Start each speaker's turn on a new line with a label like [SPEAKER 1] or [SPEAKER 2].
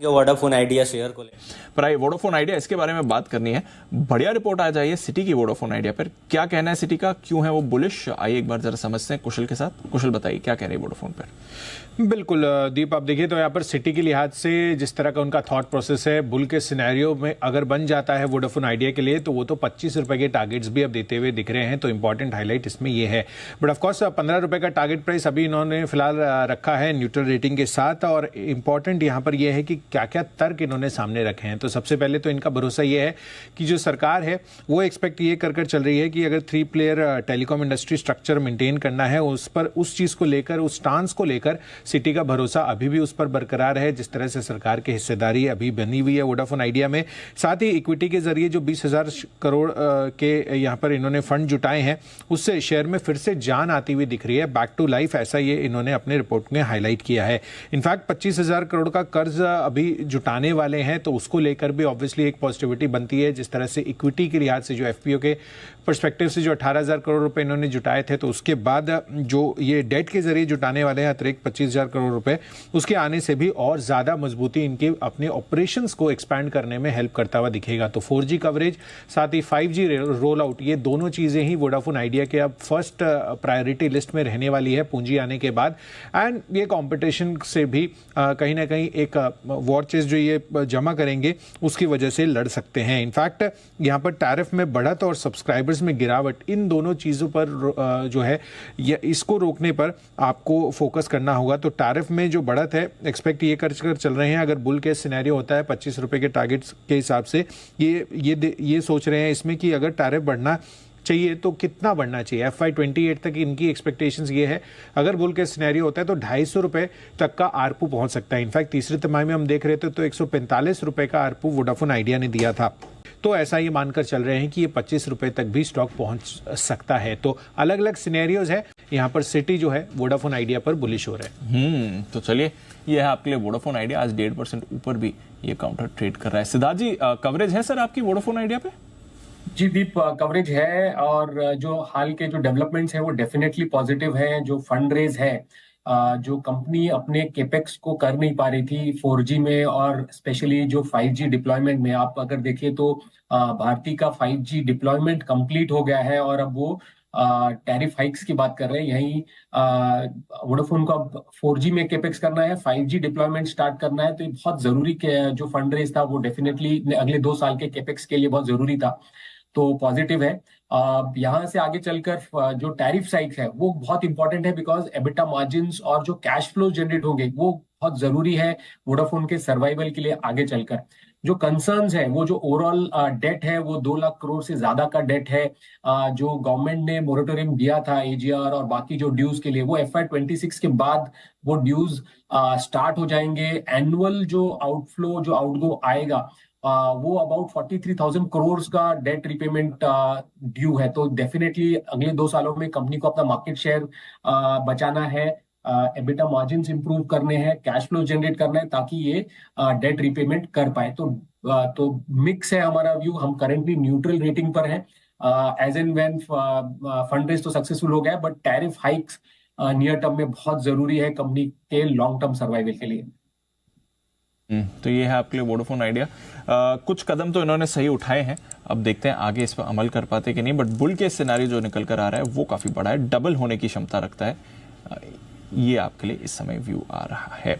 [SPEAKER 1] Vodafone idea share को ले
[SPEAKER 2] पर आई वोडाफोन आइडिया, इसके बारे में बात करनी है। बढ़िया रिपोर्ट आ जाइए सिटी की वोडाफोन आइडिया पर। क्या कहना है सिटी का, क्यों है वो बुलिश? आइए एक बार जरा समझते हैं कुशल के साथ। कुशल बताइए क्या कह रही है वोडाफोन पर।
[SPEAKER 3] बिल्कुल दीप, आप देखिए तो यहाँ पर सिटी के लिहाज से जिस तरह का उनका थॉट प्रोसेस है, बुल के सिनेरियो में अगर बन जाता है वोडाफोन आइडिया के लिए तो वो तो 25 रुपए के टारगेट्स भी अब देते हुए दिख रहे हैं। तो इंपॉर्टेंट हाईलाइट इसमें ये है। बट ऑफकोर्स 15 रुपए का टारगेट प्राइस अभी इन्होंने फिलहाल रखा है न्यूट्रल रेटिंग के साथ। और इंपॉर्टेंट यहाँ पर यह है कि क्या क्या तर्क इन्होंने सामने रखे हैं। तो सबसे पहले तो इनका भरोसा ये है कि जो सरकार है वो एक्सपेक्ट ये कर चल रही है कि अगर 3 player telecom industry structure maintain करना है, उस पर उस चीज को लेकर, उस स्टांस को लेकर सिटी का भरोसा अभी भी उस पर बरकरार है। जिस तरह से सरकार की हिस्सेदारी अभी बनी हुई है वोडाफोन आइडिया में, साथ ही इक्विटी के जरिए जो 20,000 करोड़ के यहाँ पर इन्होंने फंड जुटाए हैं, उससे शेयर में फिर से जान आती हुई दिख रही है, बैक टू लाइफ, ऐसा ये इन्होंने अपने रिपोर्ट में हाईलाइट किया है। इनफैक्ट 25,000 करोड़ का कर्ज अभी जुटाने वाले हैं, तो उसको लेकर भी ऑब्वियसली एक पॉजिटिविटी बनती है। जिस तरह से इक्विटी के लिहाज से जो एफपीओ के पर्सपेक्टिव से जो 18,000 करोड़ रुपए इन्होंने जुटाए थे, तो उसके बाद जो ये डेट के जरिए जुटाने वाले हैं अतिरिक्त 25,000 करोड़ रुपए, उसके आने से भी और ज्यादा मजबूती इनके अपने ऑपरेशंस को एक्सपैंड करने में हेल्प करता हुआ दिखेगा। तो 4G कवरेज साथ ही 5G रोल आउट, ये दोनों चीजें ही वोडाफोन आइडिया के अब फर्स्ट प्रायोरिटी लिस्ट में रहने वाली है पूंजी आने के बाद। एंड ये कंपटीशन से भी कहीं ना कहीं एक वॉर चेस्ट जो ये जमा करेंगे उसकी वजह से लड़ सकते हैं। इनफैक्ट यहाँ पर टैरिफ में बढ़त और सब्सक्राइबर्स में गिरावट, इन दोनों चीजों पर जो है इसको रोकने पर आपको फोकस करना होगा। तो टैरिफ में जो बढ़त है एक्सपेक्ट ये कर चल रहे हैं, अगर बुल केस सिनेरियो होता है 25 रुपए के टारगेट्स के हिसाब से, ये सोच रहे हैं इसमें कि अगर टैरिफ बढ़ना चाहिए तो कितना बढ़ना चाहिए। FY28 तक इनकी एक्सपेक्टेशंस ये है, अगर बुल केस सिनेरियो होता है तो 250 रुपए तक का आरपू पहुंच सकता है। इनफैक्ट तीसरी तिमाही में हम देख रहे थे तो 145 रुपए का आरपू वोडाफोन आइडिया ने दिया था। तो ऐसा ये मानकर चल रहे हैं कि ये 25 रुपए तक भी स्टॉक पहुंच सकता है। तो अलग अलग सिनेरियोज है, यहाँ पर सिटी जो है वोडाफोन आइडिया पर बुलिश हो रहे हैं।
[SPEAKER 2] तो चलिए, ये है आपके लिए वोडाफोन आइडिया। आज 1.5% ऊपर भी ये काउंटर ट्रेड कर रहा है। सिद्धार्थ जी, कवरेज है सर आपकी वोडाफोन आइडिया पे?
[SPEAKER 4] जी दीप, कवरेज है और जो हाल के जो डेवलपमेंट्स हैं वो डेफिनेटली पॉजिटिव हैं। जो फंड रेज है, जो कंपनी अपने केपेक्स को कर नहीं पा रही थी 4G में और स्पेशली जो 5G डिप्लॉयमेंट में, आप अगर देखिए तो भारती का 5G डिप्लॉयमेंट कंप्लीट हो गया है और अब वो टैरिफ हाइक्स की बात कर रहे हैं। यहीं वोडाफोन को अब 4G में केपेक्स करना है, 5G डिप्लॉयमेंट स्टार्ट करना है। तो ये बहुत जरूरी जो फंड रेज था वो डेफिनेटली अगले 2 साल के केपेक्स के लिए बहुत जरूरी था। तो पॉजिटिव है। यहाँ से आगे चलकर जो टैरिफ साइड है वो बहुत इंपॉर्टेंट है, बिकॉज एबिटा मार्जिन्स और जो कैश फ्लो जनरेट होंगे वो बहुत जरूरी है वोडाफोन के सर्वाइवल के लिए आगे चलकर। जो कंसर्न्स है, वो जो ओवरऑल डेट है वो 2 लाख करोड़ से ज्यादा का डेट है। जो गवर्नमेंट ने मोरेटोरियम दिया था AGR और बाकी जो ड्यूज के लिए, वो FY26 के बाद वो ड्यूज स्टार्ट हो जाएंगे। एनुअल जो आउटफ्लो, जो आउटगो आएगा, वो अबाउट 43,000 करोड़ का डेट रिपेमेंट ड्यू है। तो डेफिनेटली अगले 2 सालों में कंपनी को अपना मार्केट शेयर बचाना है, एबिटा मार्जिन्स इंप्रूव करने हैं, कैश फ्लो जनरेट करना है ताकि ये डेट रिपेमेंट कर पाए। तो मिक्स है हमारा व्यू। हम करेंटली न्यूट्रल रेटिंग पर हैं। As and when fund raise तो सक्सेसफुल हो गया है, but tariff hikes near term में बहुत जरूरी है कंपनी के लॉन्ग टर्म सर्वाइवल के लिए।
[SPEAKER 2] तो ये है आपके लिए वोडाफोन आइडिया। कुछ कदम तो इन्होंने सही उठाए हैं, अब देखते हैं आगे इस पर अमल कर पाते कि नहीं। बट बुल के सिनेरियो जो निकल कर आ रहा है वो काफी बड़ा है, डबल होने की क्षमता रखता है। ये आपके लिए इस समय व्यू आ रहा है।